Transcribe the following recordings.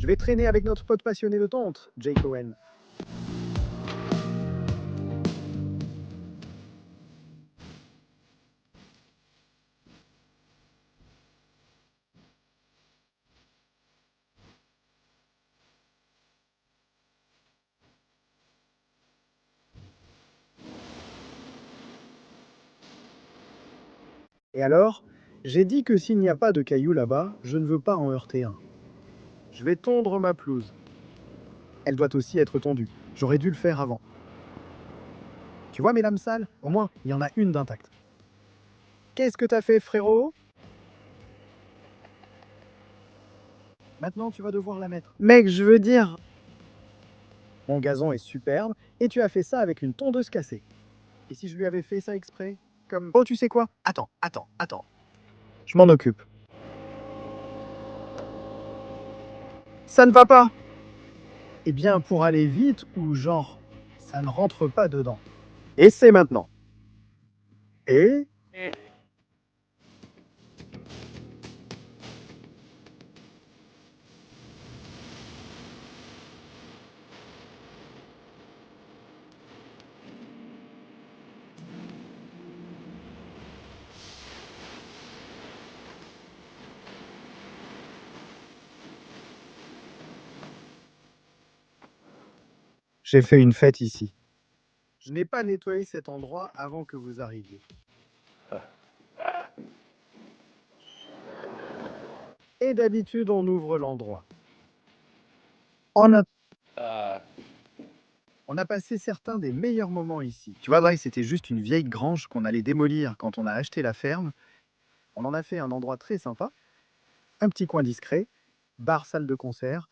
Je vais traîner avec notre pote passionné de tente, Jake Owen. Et alors, j'ai dit que s'il n'y a pas de cailloux là-bas, je ne veux pas en heurter un. Je vais tondre ma pelouse. Elle doit aussi être tondue. J'aurais dû le faire avant. Tu vois mes lames sales? Au moins, il y en a une d'intacte. Qu'est-ce que t'as fait, frérot? Maintenant, tu vas devoir la mettre. Mec, je veux dire... Mon gazon est superbe, et tu as fait ça avec une tondeuse cassée. Et si je lui avais fait ça exprès? Comme... Oh, tu sais quoi? Attends. Je m'en occupe. Ça ne va pas. Eh bien, pour aller vite, ou genre, ça ne rentre pas dedans. Et c'est maintenant. Et... J'ai fait une fête ici. Je n'ai pas nettoyé cet endroit avant que vous arriviez. Et d'habitude, on ouvre l'endroit. On a... On a passé certains des meilleurs moments ici. Tu vois, Bryce, c'était juste une vieille grange qu'on allait démolir quand on a acheté la ferme. On en a fait un endroit très sympa, un petit coin discret, bar, salle de concert,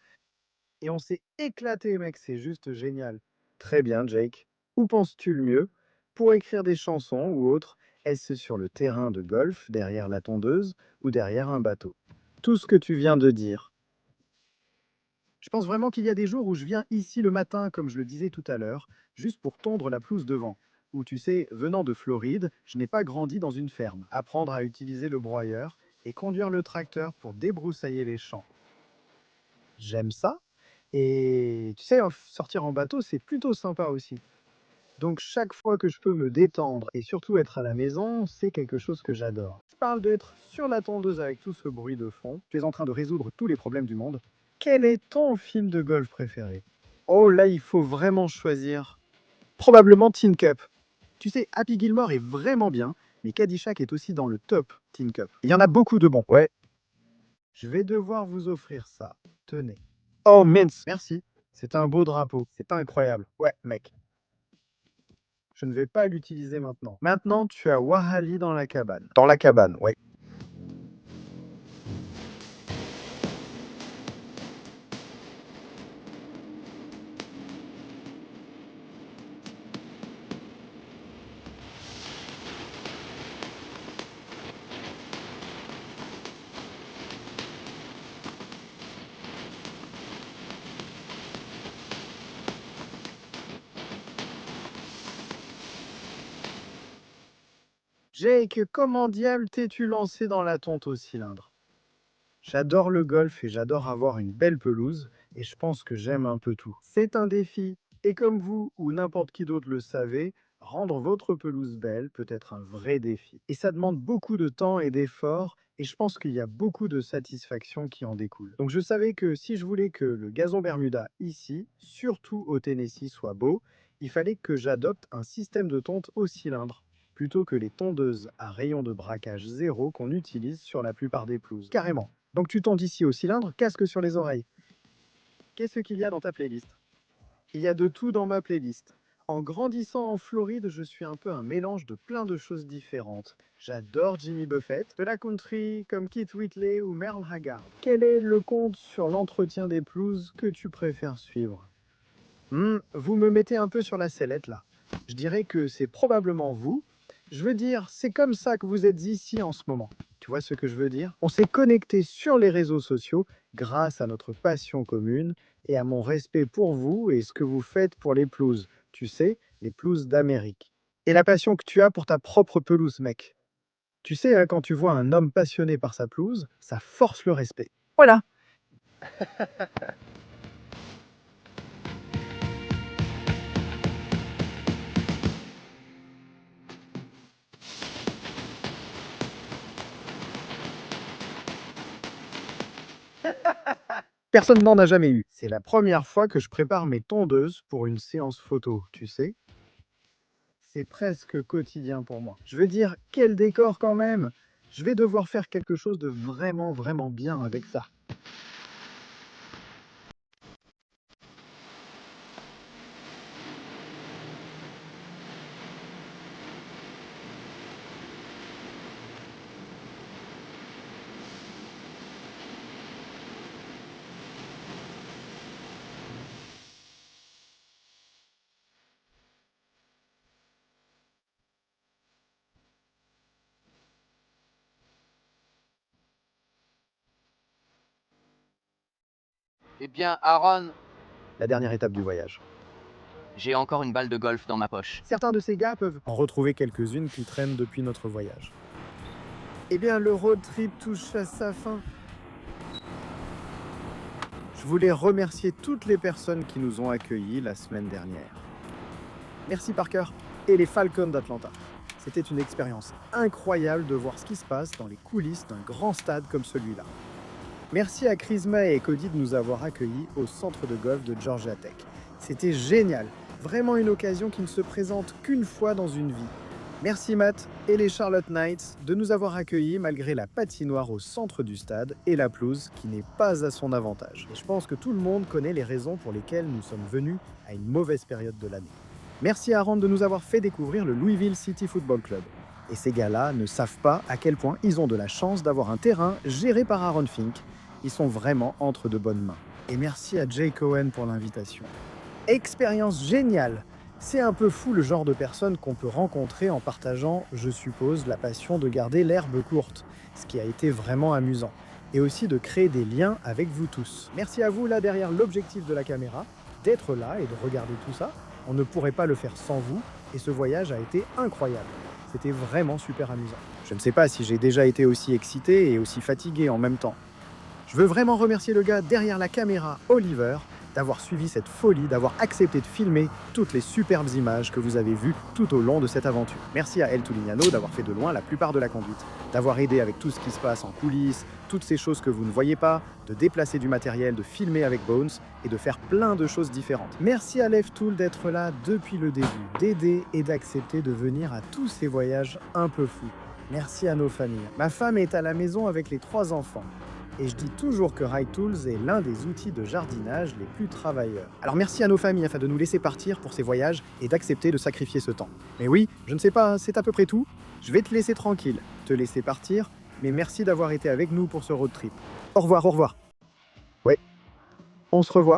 et on s'est éclaté, mec, c'est juste génial. Très bien, Jake. Où penses-tu le mieux? Pour écrire des chansons ou autre, est-ce sur le terrain de golf, derrière la tondeuse, ou derrière un bateau? Tout ce que tu viens de dire. Je pense vraiment qu'il y a des jours où je viens ici le matin, comme je le disais tout à l'heure, juste pour tondre la pelouse devant. Ou tu sais, venant de Floride, je n'ai pas grandi dans une ferme. Apprendre à utiliser le broyeur et conduire le tracteur pour débroussailler les champs. J'aime ça. Et tu sais, sortir en bateau, c'est plutôt sympa aussi. Donc chaque fois que je peux me détendre et surtout être à la maison, c'est quelque chose que j'adore. Je parle d'être sur la tondeuse avec tout ce bruit de fond. Tu es en train de résoudre tous les problèmes du monde. Quel est ton film de golf préféré? Oh là, il faut vraiment choisir. Probablement Tin Cup. Tu sais, Happy Gilmore est vraiment bien, mais Caddyshack est aussi dans le top Tin Cup. Il y en a beaucoup de bons. Ouais. Je vais devoir vous offrir ça. Tenez. Oh mince, merci. C'est un beau drapeau. C'est incroyable. Ouais, mec. Je ne vais pas l'utiliser maintenant. Maintenant, tu as Wahali dans la cabane. Dans la cabane, ouais. Jake, comment diable t'es-tu lancé dans la tonte au cylindre? J'adore le golf et j'adore avoir une belle pelouse, et je pense que j'aime un peu tout. C'est un défi, et comme vous ou n'importe qui d'autre le savez, rendre votre pelouse belle peut être un vrai défi. Et ça demande beaucoup de temps et d'efforts, et je pense qu'il y a beaucoup de satisfaction qui en découle. Donc je savais que si je voulais que le gazon Bermuda ici, surtout au Tennessee, soit beau, il fallait que j'adopte un système de tonte au cylindre, plutôt que les tondeuses à rayon de braquage zéro qu'on utilise sur la plupart des pelouses. Carrément. Donc tu tondes ici au cylindre, casque sur les oreilles. Qu'est-ce qu'il y a dans ta playlist? Il y a de tout dans ma playlist. En grandissant en Floride, je suis un peu un mélange de plein de choses différentes. J'adore Jimmy Buffett, de la country comme Keith Whitley ou Merle Haggard. Quel est le compte sur l'entretien des pelouses que tu préfères suivre? Vous me mettez un peu sur la sellette là. Je dirais que c'est probablement vous. Je veux dire, c'est comme ça que vous êtes ici en ce moment. Tu vois ce que je veux dire? On s'est connecté sur les réseaux sociaux grâce à notre passion commune et à mon respect pour vous et ce que vous faites pour les pelouses. Tu sais, les pelouses d'Amérique. Et la passion que tu as pour ta propre pelouse, mec. Tu sais, hein, quand tu vois un homme passionné par sa pelouse, ça force le respect. Voilà. Personne n'en a jamais eu. C'est la première fois que je prépare mes tondeuses pour une séance photo, tu sais. C'est presque quotidien pour moi. Je veux dire, quel décor quand même! Je vais devoir faire quelque chose de vraiment, vraiment bien avec ça. Eh bien, Aaron, La dernière étape du voyage. j'ai encore une balle de golf dans ma poche. Certains de ces gars peuvent en retrouver quelques-unes qui traînent depuis notre voyage. Eh bien, le road trip touche à sa fin. Je voulais remercier toutes les personnes qui nous ont accueillis la semaine dernière. Merci Parker et les Falcons d'Atlanta. C'était une expérience incroyable de voir ce qui se passe dans les coulisses d'un grand stade comme celui-là. Merci à Chrisma et Cody de nous avoir accueillis au centre de golf de Georgia Tech. C'était génial, vraiment une occasion qui ne se présente qu'une fois dans une vie. Merci Matt et les Charlotte Knights de nous avoir accueillis malgré la patinoire au centre du stade et la pelouse qui n'est pas à son avantage. Et je pense que tout le monde connaît les raisons pour lesquelles nous sommes venus à une mauvaise période de l'année. Merci à Aaron de nous avoir fait découvrir le Louisville City Football Club. Et ces gars-là ne savent pas à quel point ils ont de la chance d'avoir un terrain géré par Aaron Fink. Ils sont vraiment entre de bonnes mains. Et merci à Jay Cohen pour l'invitation. Expérience géniale! C'est un peu fou le genre de personne qu'on peut rencontrer en partageant, je suppose, la passion de garder l'herbe courte, ce qui a été vraiment amusant. Et aussi de créer des liens avec vous tous. Merci à vous là derrière l'objectif de la caméra, d'être là et de regarder tout ça. On ne pourrait pas le faire sans vous, et ce voyage a été incroyable. C'était vraiment super amusant. Je ne sais pas si j'ai déjà été aussi excité et aussi fatigué en même temps. Je veux vraiment remercier le gars derrière la caméra, Oliver, d'avoir suivi cette folie, d'avoir accepté de filmer toutes les superbes images que vous avez vues tout au long de cette aventure. Merci à El Tulignano d'avoir fait de loin la plupart de la conduite, d'avoir aidé avec tout ce qui se passe en coulisses, toutes ces choses que vous ne voyez pas, de déplacer du matériel, de filmer avec Bones et de faire plein de choses différentes. Merci à LevTool d'être là depuis le début, d'aider et d'accepter de venir à tous ces voyages un peu fous. Merci à nos familles. Ma femme est à la maison avec les 3 enfants. Et je dis toujours que Ride Tools est l'un des outils de jardinage les plus travailleurs. Alors merci à nos familles afin de nous laisser partir pour ces voyages et d'accepter de sacrifier ce temps. Mais oui, je ne sais pas, c'est à peu près tout. Je vais te laisser tranquille, te laisser partir, mais merci d'avoir été avec nous pour ce road trip. Au revoir, au revoir. Ouais, on se revoit.